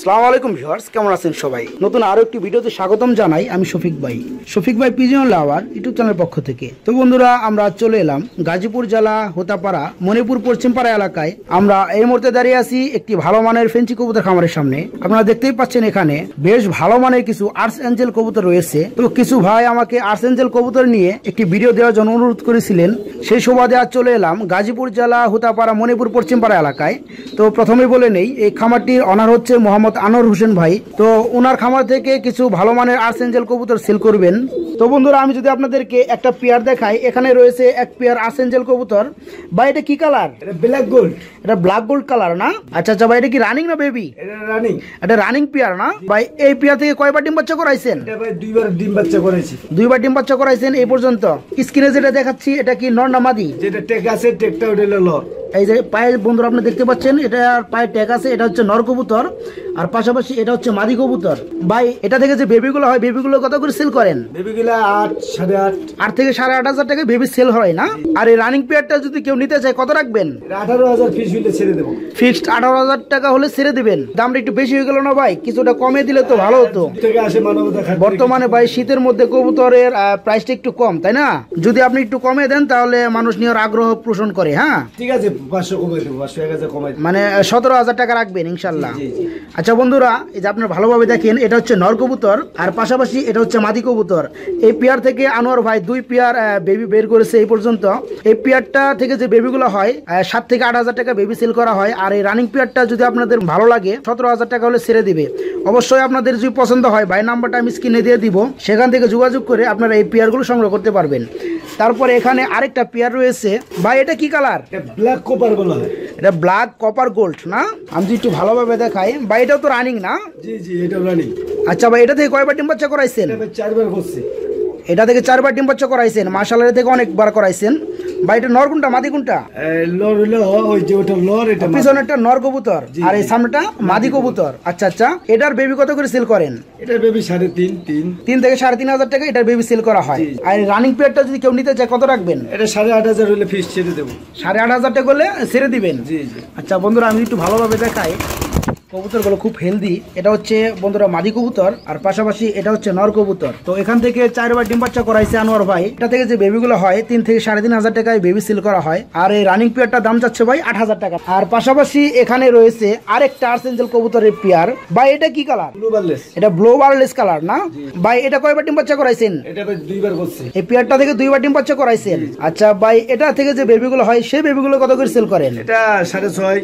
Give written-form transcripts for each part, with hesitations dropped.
আসসালামু আলাইকুম ভিউয়ার্স, কেমন আছেন সবাই? নতুন আরো একটি ভিডিওতে স্বাগতম জানাই। আমি শফিক ভাই পিজন লাভার ইউটিউব চ্যানেলের পক্ষ থেকে। তো বন্ধুরা, আমরা চলে এলাম গাজীপুর জেলা হোতাপাড়া মণিপুর পশ্চিমপাড়া এলাকায়। আমরা এই মুহূর্তে দাঁড়িয়ে আছি একটি ভালো মানের ফেন্সি কবুতর খামারের সামনে। আপনারা দেখতেই পাচ্ছেন এখানে বেশ ভালো মানের কিছু আর্টস এঞ্জেল কবুতর রয়েছে। তো কিছু ভাই আমাকে আর্টস এঞ্জেল কবুতর নিয়ে একটি ভিডিও দেওয়ার জন্য অনুরোধ করেছিলেন। সেই সুবাদে আজ চলে এলাম গাজীপুর জেলা হোতাপাড়া মণিপুর পশ্চিমপাড়া এলাকায়। তো প্রথমেই বলে নেই, এই খামারটির অনার হচ্ছে মোহাম্মদ আনোয়ার হোসেন ভাই। তো ওনার খামার থেকে কিছু ভালো মানের আর্টস এঞ্জেল কবুতর সেল করবেন। তো বন্ধুরা, আমি যদি আপনাদেরকে একটা পেয়ার দেখাই, এখানে রয়েছে এক পেয়ার আর্টস এঞ্জেল কবুতর। ভাই এটা কি কালার? এটা ব্ল্যাক গোল্ড। এটা ব্ল্যাক গোল্ড কালার না? আচ্ছা আচ্ছা ভাই, এটা কি রানিং না বেবি? এটা রানিং। এটা রানিং পেয়ার না ভাই? এই পেয়ার থেকে কয়বার ডিম বাচ্চা করাইছেন? এটা ভাই দুইবার ডিম বাচ্চা করেছি। দুইবার ডিম বাচ্চা করাইছেন এই পর্যন্ত। স্ক্রিনে যেটা দেখাচ্ছি এটা কি নর না মাদি? যেটা টেক আছে টেকটা ওটা হলো লর। এই যে পায়ের বন্ধুরা আপনি দেখতে পাচ্ছেন, এটা পায়ের ট্যাগ আছে, এটা হচ্ছে নর কবুতর, আর পাশাপাশি এটা হচ্ছে মাদি কবুতর। ভাই এটা থেকে যে বেবিগুলো হয়, বেবিগুলো কত করে সেল করেন? বেবিগুলা 8, 8.5, 8 থেকে 8.5 টাকা বেবি সেল হয় না? আর এই রানিং পেয়ারটা যদি কেউ নিতে চায় কত রাখবেন? 18,000 ফিস হইলে ছেড়ে দেবো। ফিক্সড 18,000 টাকা হলে ছেড়ে দিবেন। দামটা একটু বেশি হয়ে গেল না ভাই? কিছুটা কমে দিলে তো ভালো হতো। থেকে আসে মানবতা। বর্তমানে ভাই শীতের মধ্যে কবুতরের প্রাইসটা একটু কম, তাই না? যদি আপনি একটু কমে দেন তাহলে মানুষ নেওয়ার আগ্রহ পোষণ করে। হ্যাঁ ঠিক আছে, 500 কমাই দেবো, 500 কমাই দেবো। মানে 17,000 টাকা রাখবেন ইনশাল্লাহ। আচ্ছা বন্ধুরা, এই যে আপনারা ভালোভাবে দেখেন, এটা হচ্ছে নর কবুতর আর পাশাপাশি এটা হচ্ছে মাদি কবুতর। এই পেয়ার থেকে আনোয়ার ভাই 2 পেয়ার বেবি বের করেছে এই পর্যন্ত। এই পেয়ারটা থেকে যে বেবিগুলো হয় 7 থেকে 8,000 টাকা বেবি সেল করা হয়। আর এই রানিং পেয়ারটা যদি আপনাদের ভালো লাগে 17,000 টাকা হলে ছেড়ে দিবে। অবশ্যই আপনাদের যদি পছন্দ হয়, ভাই নাম্বারটা আমি স্ক্রিনে দিয়ে দিব, সেখান থেকে যোগাযোগ করে আপনারা এই পেয়ারগুলো সংগ্রহ করতে পারবেন। তারপরে এখানে আরেকটা পেয়ার রয়েছে। ভাই এটা কি কালার? ব্ল্যাক কপার বলা হয়। এটা ব্ল্যাক কপার গোল্ড না? আমি যদি একটু ভালোভাবে দেখাই, ভাই এটাও তো রানিং না? জি জি, এটা রানিং। আচ্ছা ভাই, এটা থেকে কয়বার ডিম বাচ্চা করাইছেন? এটা 4বার করছি। এটা থেকে 4বার ডিম বাচ্চা করাইছেন, মাশাআল্লাহ। এর থেকে অনেকবার করাইছেন। ভাই এটা নর কোনটা মাদি কোনটা? লর হলো ওই যে ওটা লর, এটা পিছনেরটা নর কবুতর আর এই সামনেটা মাদি কবুতর। আচ্ছা আচ্ছা, এটার বেবি কত করে সেল করেন? এটার বেবি 3.5 3 থেকে 3,500 টাকা এটার বেবি সেল করা হয়। আর রানিং পেয়ারটা যদি কেউ নিতে চায় কত রাখবেন? এটা 8,500 হলে ফিস ছেড়ে দেবো। 8,500 টাকা হলে ছেড়ে দিবেন? জি জি। আচ্ছা বন্ধুরা, আমি একটু ভালোভাবে দেখাই, কবুতরগুলো খুব হেলদি। এটা হচ্ছে বন্ধুরা মাদি কবুতর আর পাশাপাশি এটা হচ্ছে নর কবুতর। তো এখান থেকে 4বার ডিম বাচ্চা করাইছে আনোয়ার ভাই। এটা থেকে যে বেবিগুলো হয় 3 থেকে 3,500 টাকায় বেবি সেল করা হয়। আর এই রানিং পেয়ারটার দাম যাচ্ছে ভাই 8,000 টাকা। আর পাশাপাশি এখানে রয়েছে আরেকটা আর্টস এঞ্জেল কবুতরের পেয়ার। ভাই এটা কি কালার? ব্লু বারলেস। এটা ব্লু বারলেস কালার না? ভাই এটা কয়বার ডিম বাচ্চা করাইছেন? এটা ভাই 2বার করছি। এই পেয়ারটা থেকে 2বার ডিম বাচ্চা করাইছেন। আচ্ছা ভাই, এটা থেকে যে বেবিগুলো হয় সেই বেবিগুলো কত করে সেল করেন? এটা 6.5,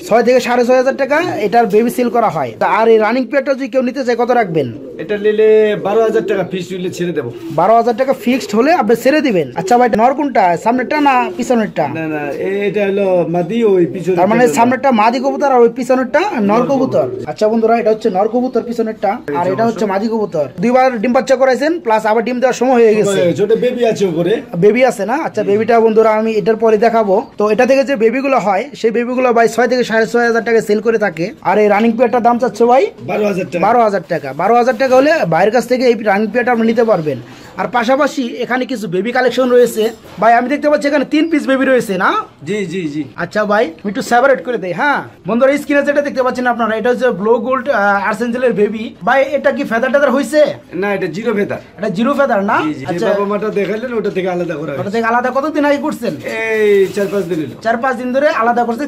6 থেকে 6,500 টাকা এটার বেবি সেল করা হয়। আর এই রানিং পেয়ারটা যদি কেউ নিতে চায় কত রাখবেন? এটা নিলে 12,000 টাকা ফিস হইলে ছেড়ে দেবো। 12,000 টাকা ফিক্সড হলে আপনি ছেড়ে দিবেন। আচ্ছা ভাই, নর কোনটা, সামনেরটা না পিছনেরটা? না না, এটা হলো মাদি, ওই পিছনে। তার মানে সামনেরটা মাদি কবুতর আর ওই পিছনেরটা নর কবুতর। আচ্ছা বন্ধুরা, এটা হচ্ছে নর কবুতর পিছনেরটা আর এটা হচ্ছে মাদি কবুতর। 2বার ডিম বাচ্চা করাইছেন, প্লাস আবার ডিম দেওয়ার সময় হয়ে গেছে। ছোট বেবি আছে উপরে। বেবি আছে না? আচ্ছা, বেবিটা বন্ধুরা আমি এটার পরে দেখাবো। তো এটা থেকে যে বেবিগুলো হয় সেই বেবিগুলো ভাই 6 থেকে 6,500 টাকা সেল করে থাকে। আর এই রানিং পেয়ারটার দাম চাচ্ছে ভাই 12,000 টাকা। 12,000 টাকা। 12,000 টাকা হলে ভাইয়ের কাছ থেকে এই রানিং পেয়ারটা আপনি নিতে পারবেন। আর পাশাপাশি এখানে কিছু বেবি কালেকশন রয়েছে। ভাই আমি দেখতে পাচ্ছি এখানে 3 পিস বেবি রয়েছে না? জি জি জি। আচ্ছা ভাই, আমি একটু সেপারেট করে দেই। হ্যাঁ বন্ধুরা, স্ক্রিনে যেটা দেখতে পাচ্ছেন আপনারা, এটা হচ্ছে ব্লু গোল্ড আর্টস এঞ্জেলের বেবি। ভাই এটা কি ফেদার টেদার হইছে? না, এটা জিরো ফেদার। এটা জিরো ফেদার না? আচ্ছা, বাবা মাটা দেখাইলেন, ওটা থেকে আলাদা করা। ওটা থেকে আলাদা কতদিন আগে করছেন? এই 4-5 দিন হলো। 4-5 দিন ধরে আলাদা করছে।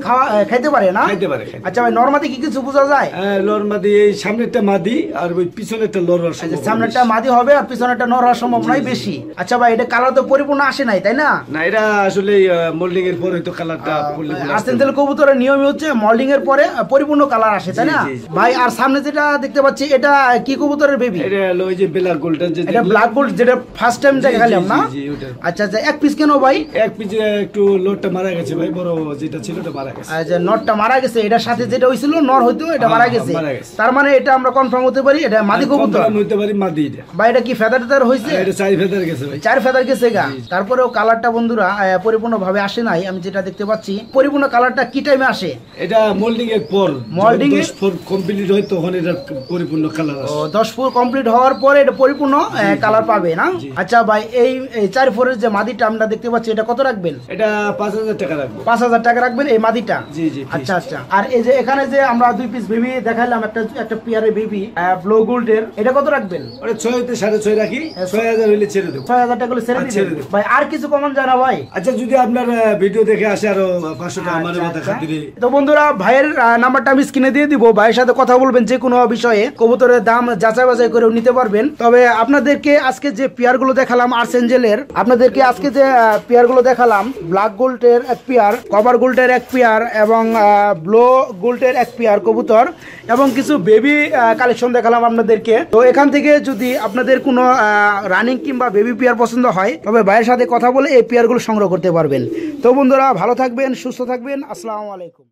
খাইতে পারে না? খাইতে পারে। আচ্ছা ভাই, নরমাদি কি কিছু বোঝা যায়? লর মাদি, এই সামনেরটা মাদি আর ওই পিছনেরটা লর। সামনেরটা মাদি হবে আর পিছনেরটা নর হওয়ার সম্ভাবনাই বেশি। আচ্ছা ভাই, এটা কালার তো পরিপূর্ণ আসে নাই, তাই না? না, এটা আসলে মোল্ডিং এর পরে হয়তো কালারটা আর্টস এঞ্জেল কবুতরের নিয়মই হচ্ছে মোল্ডিং এর পরে পরিপূর্ণ কালার আসে, তাই না ভাই? আর সামনে যেটা দেখতে পাচ্ছি, এটা কি কবুতরের বেবি? এটা হলো ওই যে ব্ল্যাক গোল্ড। এটা ব্ল্যাক গোল্ড, যেটা ফার্স্ট টাইম দেখালাম না? আচ্ছা আচ্ছা, এক পিস কেন ভাই? এক পিস একটু লোডটা মারা গেছে ভাই, বড় যেটা ছিল ওটা মারা গেছে। আচ্ছা, নরটা মারা গেছে। এটার সাথে যেটা হইছিল নর হইতো, এটা মারা গেছে। তার মানে এটা আমরা কনফার্ম হতে পারি এটা মাদি কবুতর হইতে পারি, মাদি। এটা ভাই, এটা কি ফেদার টেদার হইছে? এটা 4 ফেদার গেছে ভাই। 4 ফেদার গেছে গা। তারপরেও কালারটা বন্ধুরা পরিপূর্ণ ভাবে আসে নাই, আমি যেটা দেখতে পাচ্ছি। পরিপূর্ণ কালারটা কি টাইমে আসে? এটা মোল্ডিং এর পর, মোল্ডিং 10 ফুট কমপ্লিট হয় তখন এটা পরিপূর্ণ কালার আসে। 10 ফুট কমপ্লিট হওয়ার পরে এটা পরিপূর্ণ কালার পাবে না? আচ্ছা ভাই, এই 4 ফুটের যে মাদিটা আমরা দেখতে পাচ্ছি, এটা কত রাখবেন? এটা 5000 টাকা রাখবো। 5000 টাকা রাখবেন এই মাদিটা? জি জি। আচ্ছা আচ্ছা। আর এই যে এখানে যে আমরা 2 পিস বেবি দেখাইলাম, একটা পিয়ারে বেবি ব্লু গোল্ডের, এটা কত রাখবেন? ওটা 6 হতে 6.5 রাখি, 6000 হইলে ছেড়ে দেব। 6000 টাকা হলে ছেড়ে দিবেন ভাই? আর কিছু কমান যায় না ভাই? আচ্ছা, যদি আপনার ভিডিও দেখে আসে আরো 500 টাকা আমার মাথা খাতিরে। তো বন্ধুরা, ভাইয়ের নাম্বারটা আমি স্ক্রিনে দিয়ে দিব, ভাইয়ের সাথে কথা বলবেন যে কোনো বিষয়ে, কবুতরের দাম যাচাই বাছাই করে নিতে পারবেন। তবে আপনাদেরকে আজকে যে পেয়ার গুলো দেখালাম আর্সেঞ্জেলের, আপনাদেরকে আজকে যে পেয়ার গুলো দেখালাম, ব্ল্যাক গোল্ডের এক পেয়ার, কভার গোল্ডের এক পেয়ার এবং ব্লু গোল্ডের এক পেয়ার কবুতর এবং কিছু বেবি কালেকশন দেখালাম আপনাদেরকে। তো এখান থেকে যদি আপনাদের কোনো রানিং কিংবা বেবি পেয়ার পছন্দ হয়, তবে ভাইয়ের সাথে কথা বলে এই পেয়ারগুলো সংগ্রহ করতে পারবেন। তো বন্ধুরা, ভালো থাকবেন, সুস্থ থাকবেন। আসসালামু আলাইকুম।